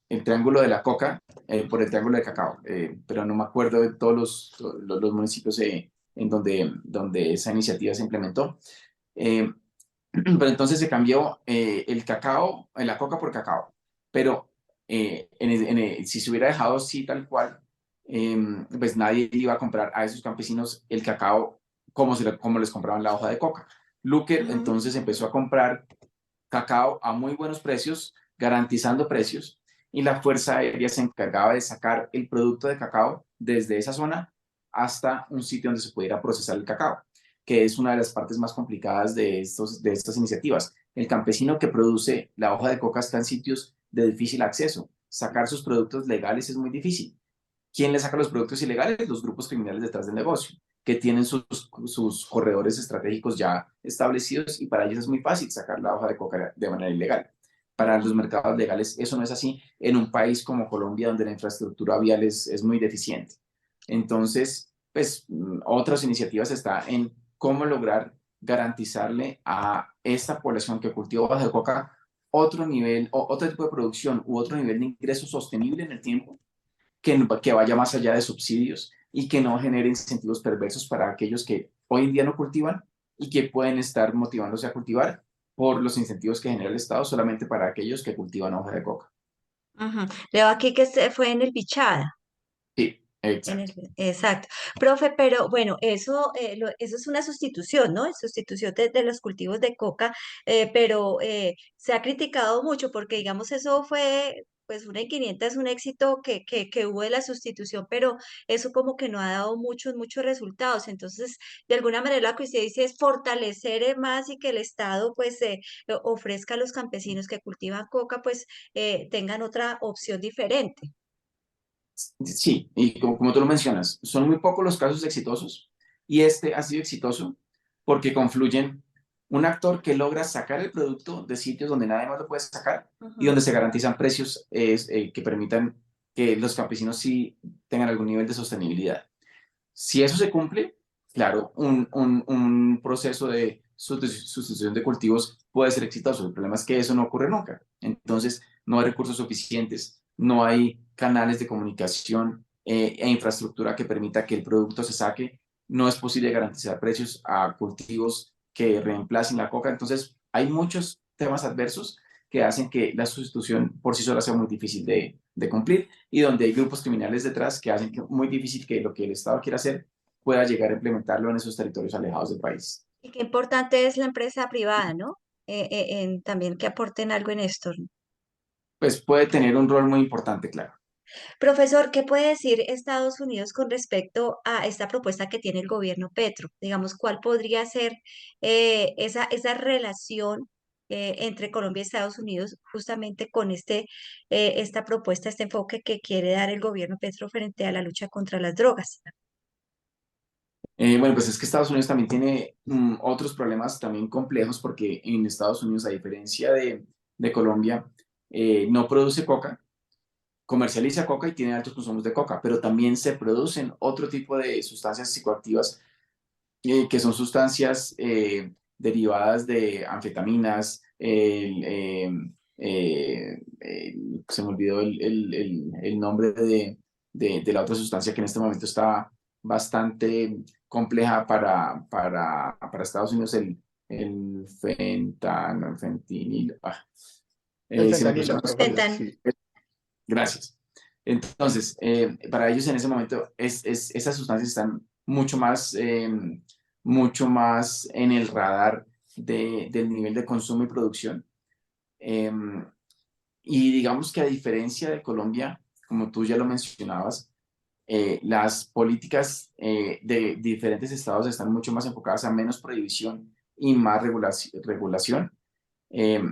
el triángulo de la coca por el triángulo de cacao, pero no me acuerdo de todos los municipios en donde esa iniciativa se implementó. Eh, pero entonces se cambió el cacao, la coca por cacao, pero si se hubiera dejado así tal cual, pues nadie iba a comprar a esos campesinos el cacao como les compraban la hoja de coca. Luker Ujú. entonces empezó a comprar cacao a muy buenos precios, garantizando precios, y la Fuerza Aérea se encargaba de sacar el producto de cacao desde esa zona hasta un sitio donde se pudiera procesar el cacao, que es una de las partes más complicadas de estas iniciativas. El campesino que produce la hoja de coca está en sitios de difícil acceso. Sacar sus productos legales es muy difícil. ¿Quién le saca los productos ilegales? Los grupos criminales detrás del negocio, que tienen sus corredores estratégicos ya establecidos, y para ellos es muy fácil sacar la hoja de coca de manera ilegal. Para los mercados legales eso no es así en un país como Colombia, donde la infraestructura vial es muy deficiente. Entonces, pues otras iniciativas está en cómo lograr garantizarle a esta población que cultiva hoja de coca otro nivel, o otro tipo de producción u otro nivel de ingreso sostenible en el tiempo, que vaya más allá de subsidios y que no genere incentivos perversos para aquellos que hoy en día no cultivan y que pueden estar motivándose a cultivar por los incentivos que genera el Estado solamente para aquellos que cultivan hoja de coca. Ujú. Leo aquí que fue en el Bichada. Sí, En el, exacto. exacto. Profe, pero bueno, eso, eso es una sustitución, ¿no? Es sustitución de los cultivos de coca, pero se ha criticado mucho porque, digamos, eso fue, pues, una en 500, un éxito que hubo de la sustitución, pero eso como que no ha dado muchos resultados. Entonces, de alguna manera, lo que usted dice es fortalecer más y que el Estado, pues, ofrezca a los campesinos que cultivan coca, pues, tengan otra opción diferente. Sí, y como tú lo mencionas, son muy pocos los casos exitosos, y este ha sido exitoso porque confluyen un actor que logra sacar el producto de sitios donde nadie más lo puede sacar y donde Ujú. se garantizan precios que permitan que los campesinos sí tengan algún nivel de sostenibilidad. Si eso se cumple, claro, un proceso de sustitución de cultivos puede ser exitoso. El problema es que eso no ocurre nunca. Entonces, no hay recursos suficientes, no hay canales de comunicación e infraestructura que permita que el producto se saque. No es posible garantizar precios a cultivos que reemplacen la coca. Entonces, hay muchos temas adversos que hacen que la sustitución por sí sola sea muy difícil de cumplir, y donde hay grupos criminales detrás que hacen que muy difícil que lo que el Estado quiera hacer pueda llegar a implementarlo en esos territorios alejados del país. Y qué importante es la empresa privada, ¿no? En también que aporten algo en esto. Pues puede tener un rol muy importante, claro. Profesor, ¿qué puede decir Estados Unidos con respecto a esta propuesta que tiene el gobierno Petro? Digamos, ¿cuál podría ser esa relación entre Colombia y Estados Unidos justamente con esta propuesta, este enfoque que quiere dar el gobierno Petro frente a la lucha contra las drogas? Bueno, pues es que Estados Unidos también tiene otros problemas también complejos, porque en Estados Unidos, a diferencia de Colombia, no produce coca, comercializa coca y tiene altos consumos de coca, pero también se producen otro tipo de sustancias psicoactivas, que son sustancias derivadas de anfetaminas. Se me olvidó el nombre de la otra sustancia que en este momento está bastante compleja para Estados Unidos, el fentanilo. El Se me cruzó fentanilo, las profesor, cables. Fentan- sí. Gracias. Entonces, para ellos en ese momento esas sustancias están mucho más en el radar del nivel de consumo y producción. Eh, y digamos que, a diferencia de Colombia, como tú ya lo mencionabas, las políticas de diferentes estados están mucho más enfocadas a menos prohibición y más regulación. eh,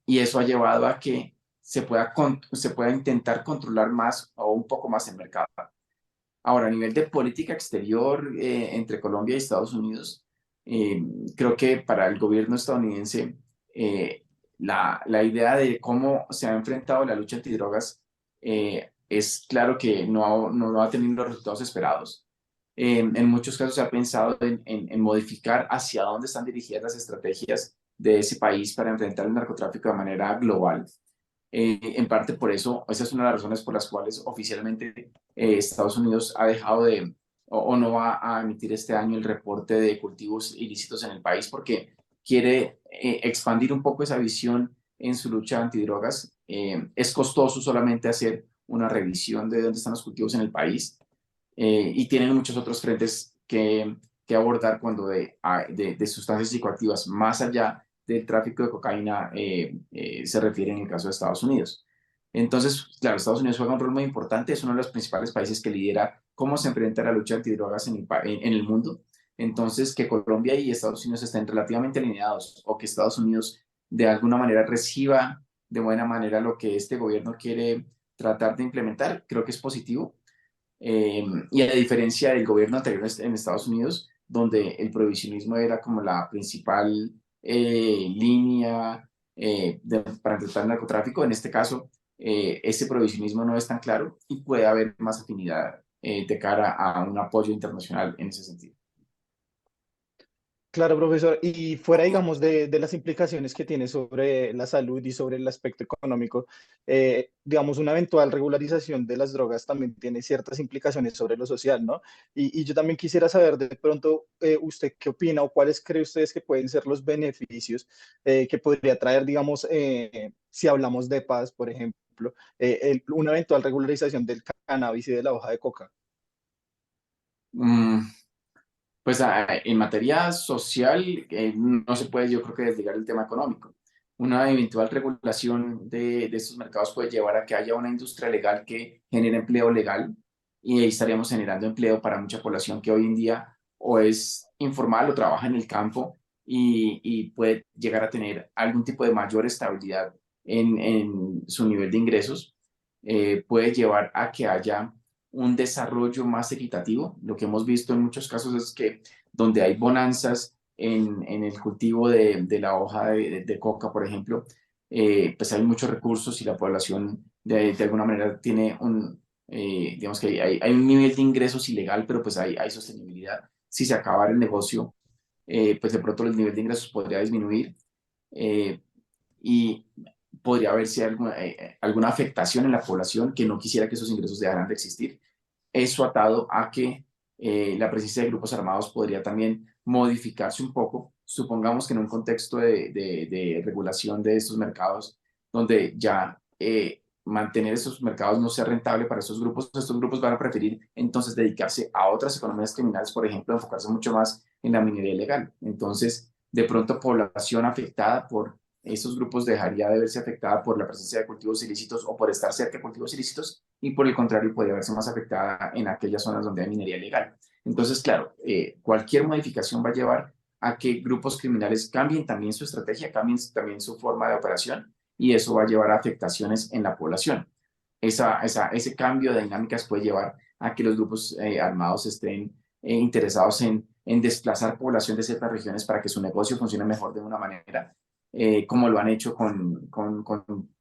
y eso ha llevado a que se pueda intentar controlar más o un poco más el mercado. Ahora, a nivel de política exterior entre Colombia y Estados Unidos, eh, creo que para el gobierno estadounidense, eh, la idea de cómo se ha enfrentado la lucha antidrogas es claro que no ha tenido los resultados esperados. En muchos casos se ha pensado en modificar hacia dónde están dirigidas las estrategias de ese país para enfrentar el narcotráfico de manera global. En parte por eso, esa es una de las razones por las cuales oficialmente Estados Unidos ha dejado o no va a emitir este año el reporte de cultivos ilícitos en el país, porque quiere expandir un poco esa visión en su lucha antidrogas. Es costoso solamente hacer una revisión de dónde están los cultivos en el país. y tienen muchos otros frentes que abordar cuando de sustancias psicoactivas, más allá del tráfico de cocaína, se refiere en el caso de Estados Unidos. Entonces, claro, Estados Unidos juega un rol muy importante, es uno de los principales países que lidera cómo se enfrenta la lucha antidrogas en el mundo. Entonces, que Colombia y Estados Unidos estén relativamente alineados o que Estados Unidos de alguna manera reciba de buena manera lo que este gobierno quiere tratar de implementar, creo que es positivo. Y a diferencia del gobierno anterior en Estados Unidos, donde el prohibicionismo era como la principal línea para tratar el narcotráfico, en este caso, ese prohibicionismo no es tan claro y puede haber más afinidad de cara a un apoyo internacional en ese sentido. Claro, profesor. Y fuera, digamos, de las implicaciones que tiene sobre la salud y sobre el aspecto económico, digamos, una eventual regularización de las drogas también tiene ciertas implicaciones sobre lo social, ¿no? Y yo también quisiera saber de pronto, usted qué opina o cuáles cree ustedes que pueden ser los beneficios que podría traer, digamos, si hablamos de paz, por ejemplo, una eventual regularización del cannabis y de la hoja de coca. Mm, Pues en materia social no se puede, yo creo que desligar el tema económico. Una eventual regulación de estos mercados puede llevar a que haya una industria legal que genere empleo legal y ahí estaríamos generando empleo para mucha población que hoy en día o es informal o trabaja en el campo y puede llegar a tener algún tipo de mayor estabilidad en su nivel de ingresos. Puede llevar a que haya un desarrollo más equitativo. Lo que hemos visto en muchos casos es que donde hay bonanzas en el cultivo de la hoja de coca, por ejemplo, pues hay muchos recursos y la población de alguna manera tiene digamos que hay un nivel de ingresos ilegal, pero pues hay sostenibilidad. Si se acabara el negocio, pues de pronto el nivel de ingresos podría disminuir eh, y podría haberse alguna afectación en la población que no quisiera que esos ingresos dejaran de existir. Eso atado a que la presencia de grupos armados podría también modificarse un poco. Supongamos que en un contexto de regulación de estos mercados, donde ya mantener esos mercados no sea rentable para estos grupos van a preferir entonces dedicarse a otras economías criminales, por ejemplo, enfocarse mucho más en la minería ilegal. Entonces, de pronto, población afectada por estos grupos dejaría de verse afectada por la presencia de cultivos ilícitos o por estar cerca de cultivos ilícitos y por el contrario podría verse más afectada en aquellas zonas donde hay minería ilegal. Entonces, claro, cualquier modificación va a llevar a que grupos criminales cambien también su estrategia, cambien también su forma de operación y eso va a llevar a afectaciones en la población. Ese cambio de dinámicas puede llevar a que los grupos armados estén interesados en desplazar población de ciertas regiones para que su negocio funcione mejor de una manera, como lo han hecho con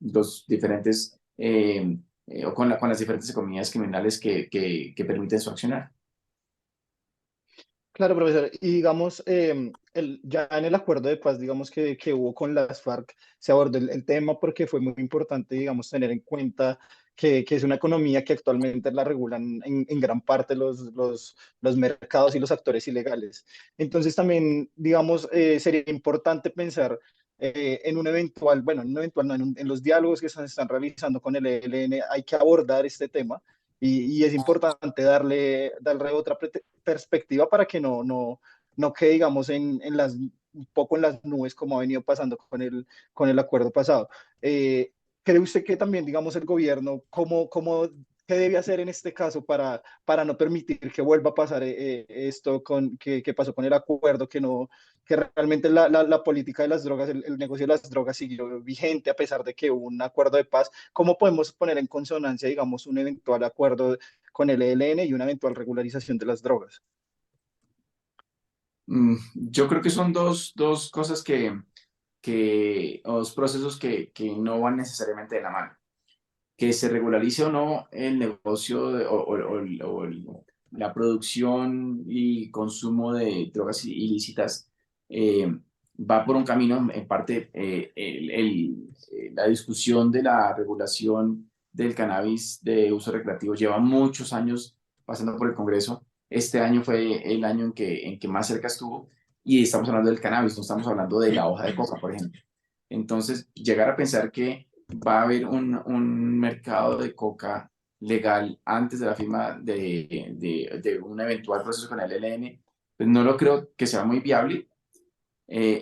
los diferentes o con las diferentes economías criminales que permiten su accionar. Claro, profesor. Y digamos, ya en el acuerdo de paz, digamos que hubo con las FARC, se abordó el tema porque fue muy importante, digamos, tener en cuenta que es una economía que actualmente la regulan en gran parte los mercados y los actores ilegales. Entonces también, digamos, sería importante pensar en un eventual, bueno, en un eventual, no, en los diálogos que se están realizando con el ELN, hay que abordar este tema y es importante darle otra perspectiva para que no quede, digamos, un poco en las nubes como ha venido pasando con el acuerdo pasado. ¿Cree usted que también, digamos, el gobierno, qué debe hacer en este caso para no permitir que vuelva a pasar esto que pasó con el acuerdo, que realmente la política de las drogas, el negocio de las drogas siguió vigente a pesar de que hubo un acuerdo de paz? ¿Cómo podemos poner en consonancia, digamos, un eventual acuerdo con el ELN y una eventual regularización de las drogas? Yo creo que son dos cosas dos procesos que no van necesariamente de la mano. Que se regularice o no el negocio la producción y consumo de drogas ilícitas eh, va por un camino, en parte, la discusión de la regulación del cannabis de uso recreativo lleva muchos años pasando por el Congreso. Este año fue el año en que más cerca estuvo y estamos hablando del cannabis, no estamos hablando de la hoja de coca, por ejemplo. Entonces, llegar a pensar que va a haber un mercado de coca legal antes de la firma de un eventual proceso con el ELN, pues no lo creo que sea muy viable.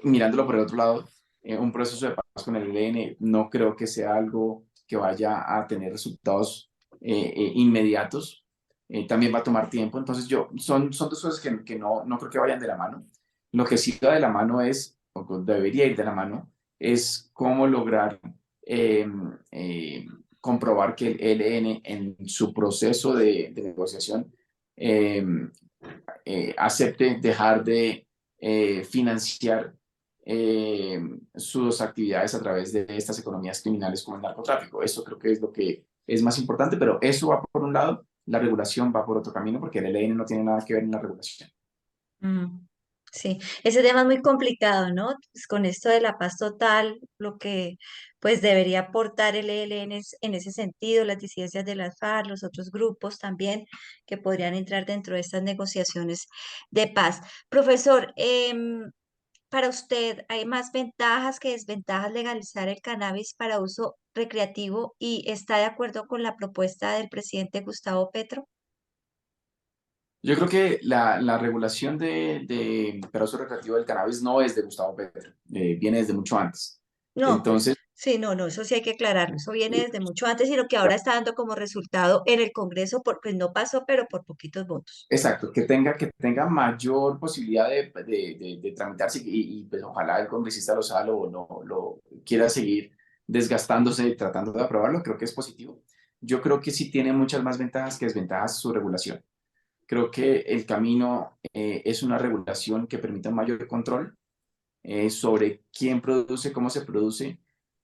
Mirándolo por el otro lado, un proceso de paz con el ELN no creo que sea algo que vaya a tener resultados inmediatos. También va a tomar tiempo. Entonces, son dos cosas que no creo que vayan de la mano. Lo que sí va de la mano es, o debería ir de la mano, es cómo lograr eh, eh, comprobar que el ELN en su proceso de negociación eh, acepte dejar de financiar eh, sus actividades a través de estas economías criminales como el narcotráfico. Eso creo que es lo que es más importante, pero eso va por un lado, la regulación va por otro camino, porque el ELN no tiene nada que ver en la regulación. Mm, sí, ese tema es muy complicado, ¿no? Pues con esto de la paz total, lo que pues debería aportar el ELN en ese sentido, las disidencias de las FARC, los otros grupos también que podrían entrar dentro de estas negociaciones de paz. Profesor, para usted, ¿hay más ventajas que desventajas legalizar el cannabis para uso recreativo y está de acuerdo con la propuesta del presidente Gustavo Petro? Yo creo que la regulación para uso recreativo del cannabis no es de Gustavo Petro, viene desde mucho antes. No, Entonces, sí, no, no, eso sí hay que aclararlo. Eso viene desde mucho antes y lo que ahora está dando como resultado en el Congreso, pues no pasó, pero por poquitos votos. exacto, que tenga mayor posibilidad de tramitarse pues ojalá el congresista Lozano lo quiera seguir desgastándose y tratando de aprobarlo, creo que es positivo. Yo creo que sí tiene muchas más ventajas que desventajas su regulación. Creo que el camino es una regulación que permita un mayor control sobre quién produce, cómo se produce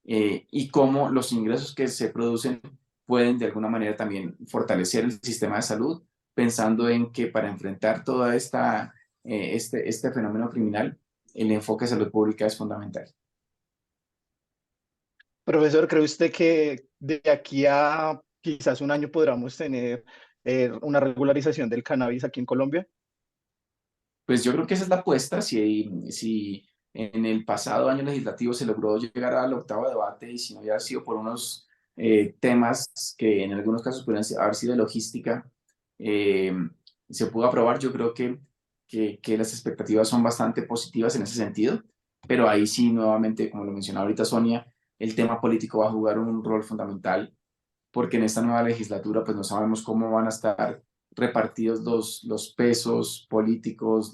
y cómo los ingresos que se producen pueden de alguna manera también fortalecer el sistema de salud, pensando en que para enfrentar toda este fenómeno criminal, el enfoque de salud pública es fundamental. Profesor, ¿cree usted que de aquí a quizás un año podamos tener una regularización del cannabis aquí en Colombia? Pues yo creo que esa es la apuesta. Si en el pasado año legislativo se logró llegar al octavo debate y si no hubiera sido por unos temas que en algunos casos pudieran haber sido de logística, eh, se pudo aprobar, yo creo que las expectativas son bastante positivas en ese sentido, pero ahí sí, nuevamente, como lo mencionaba ahorita Sonia, el tema político va a jugar un rol fundamental porque en esta nueva legislatura pues no sabemos cómo van a estar repartidos los pesos políticos,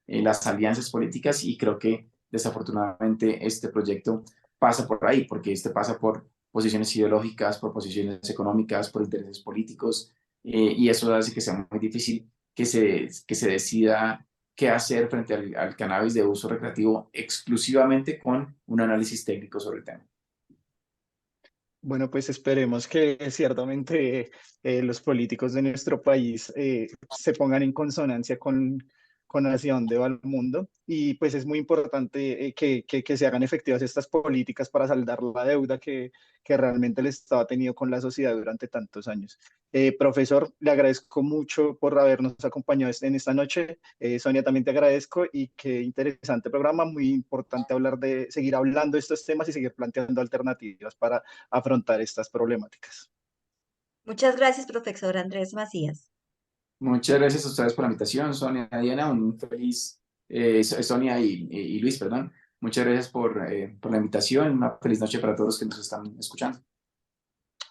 las alianzas políticas y creo que desafortunadamente este proyecto pasa por ahí, porque este pasa por posiciones ideológicas, por posiciones económicas, por intereses políticos y eso hace que sea muy difícil que se decida qué hacer frente al cannabis de uso recreativo exclusivamente con un análisis técnico sobre el tema. Bueno, pues esperemos que ciertamente los políticos de nuestro país se pongan en consonancia con hacia dónde va el mundo y pues es muy importante que se hagan efectivas estas políticas para saldar la deuda que realmente el Estado ha tenido con la sociedad durante tantos años. Profesor, le agradezco mucho por habernos acompañado en esta noche. Sonia, también te agradezco y qué interesante programa, muy importante hablar de seguir hablando de estos temas y seguir planteando alternativas para afrontar estas problemáticas. Muchas gracias, profesor Andrés Macías. Muchas gracias a ustedes por la invitación, Sonia, Diana, un feliz, Sonia y Luis, perdón. Muchas gracias por la invitación, una feliz noche para todos los que nos están escuchando.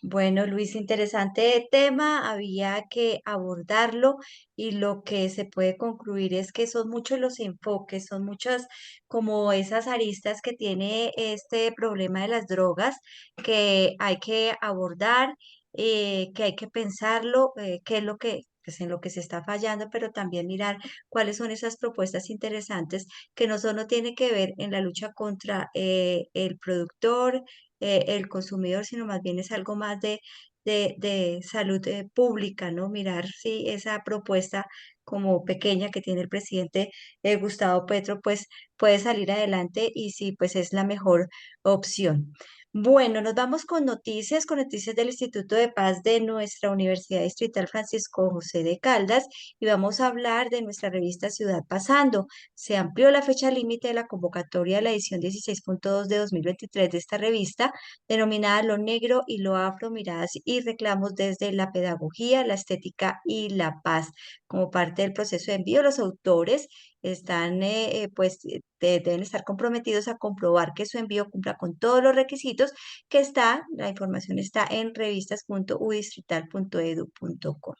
Bueno, Luis, interesante tema, había que abordarlo y lo que se puede concluir es que son muchos los enfoques, son muchas como esas aristas que tiene este problema de las drogas que hay que abordar, que hay que pensarlo, qué es lo que pues en lo que se está fallando, pero también mirar cuáles son esas propuestas interesantes que no solo tiene que ver en la lucha contra el productor, el consumidor, sino más bien es algo más de salud pública, ¿no? Mirar si esa propuesta como pequeña que tiene el presidente Gustavo Petro, pues puede salir adelante y si pues es la mejor opción. Bueno, nos vamos con noticias del Instituto de Paz de nuestra Universidad Distrital Francisco José de Caldas y vamos a hablar de nuestra revista Ciudad Pasando. Se amplió la fecha límite de la convocatoria de la edición 16.2 de 2023 de esta revista, denominada Lo Negro y lo Afro, miradas y reclamos desde la pedagogía, la estética y la paz. Como parte del proceso de envío, los autores están, deben estar comprometidos a comprobar que su envío cumpla con todos los requisitos la información está en revistas.udistrital.edu.co.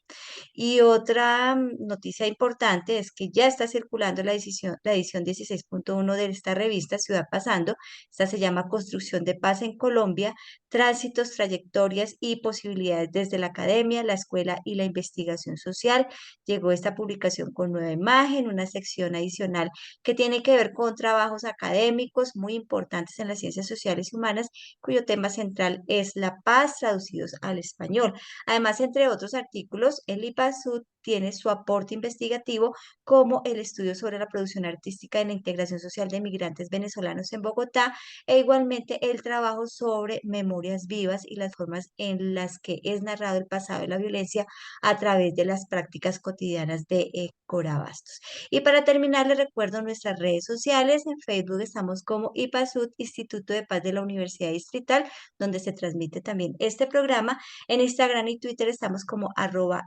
Y otra noticia importante es que ya está circulando la edición 16.1 de esta revista Ciudad Pasando. Esta se llama Construcción de Paz en Colombia, Tránsitos, Trayectorias y Posibilidades desde la Academia, la Escuela y la Investigación Social. Llegó esta publicación con nueva imagen, una sección adicional que tiene que ver con trabajos académicos muy importantes en las ciencias sociales y humanas, cuyo tema central es la paz traducidos al español. Además, entre otros artículos, el IPASUD tiene su aporte investigativo como el estudio sobre la producción artística y la integración social de migrantes venezolanos en Bogotá e igualmente el trabajo sobre memorias vivas y las formas en las que es narrado el pasado de la violencia a través de las prácticas cotidianas de Corabastos. Y para terminar, les recuerdo nuestras redes sociales. En Facebook estamos como IPASUD, Instituto de Paz de la Universidad Distrital, donde se transmite también este programa. En Instagram y Twitter estamos como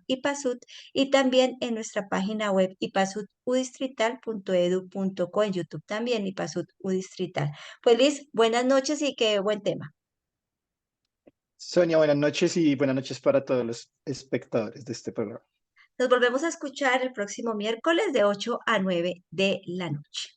@IPASUD y también en nuestra página web ipasududistrital.edu.co, en YouTube también IPASUD Udistrital. Pues Liz, buenas noches y qué buen tema. Sonia, buenas noches y buenas noches para todos los espectadores de este programa. Nos volvemos a escuchar el próximo miércoles de 8 a 9 de la noche.